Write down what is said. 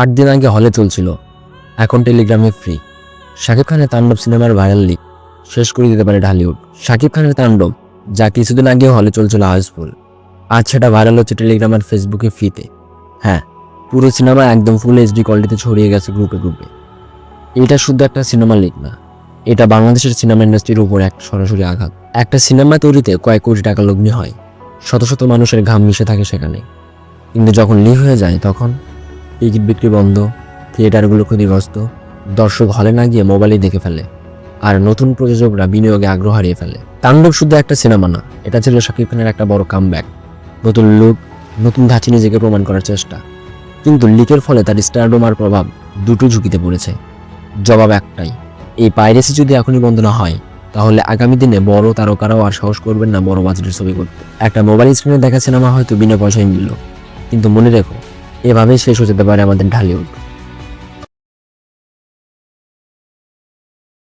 8 দিন আগে হলে চলছিল, এখন টেলিগ্রামে ফ্রি। শাকিব খানের তাণ্ডব সিনেমার ভাইরাল লিক শেষ করে দিতে পারে ঢালিউড। শাকিব খানের তাণ্ডব, যা কিছুদিন আগেও হলে চলছিল হাউসফুল, আজ সেটা ভাইরাল হচ্ছে টেলিগ্রাম আর ফেসবুকে ফ্রিতে। হ্যাঁ, পুরো সিনেমা একদম ফুল এইচডি কোয়ালিটিতে ছড়িয়ে গেছে গ্রুপে গ্রুপে। এটা শুধু একটা সিনেমা লিক না, এটা বাংলাদেশের সিনেমা ইন্ডাস্ট্রির উপর এক সরাসরি আঘাত। একটা সিনেমা তৈরিতে কয়েক কোটি টাকা লগ্নি হয়, শত শত মানুষের ঘাম মিশে থাকে সেখানে, কিন্তু যখন লিক হয়ে যায় তখন টিকিট বিক্রি বন্ধ, থিয়েটারগুলো ক্ষতিগ্রস্ত, দর্শক হলে না গিয়ে মোবাইলেই দেখে ফেলে, আর নতুন প্রযোজকরা বিনিয়োগে আগ্রহ হারিয়ে ফেলে। তাণ্ডব শুধু একটা সিনেমা না, এটা ছিল শাকিব খানের একটা বড় কামব্যাক, নতুন লুক, নতুন ধাঁচে নিজেকে প্রমাণ করার চেষ্টা। কিন্তু লিকের ফলে তার স্টারডম আর প্রভাব দুটো ঝুঁকিতে পড়েছে। জবাব একটাই, এই পাইরেসি যদি এখনই বন্ধ না হয়, তাহলে আগামী দিনে বড় তারকারাও আর সাহস করবেন না বড় বাজেটের ছবি করতে। একটা মোবাইল স্ক্রিনে দেখা সিনেমা হয়তো বিনা পয়সায় মিলল, কিন্তু মনে রেখো, এভাবেই শেষ হয়ে যেতে পারে আমাদের ঢালিউড।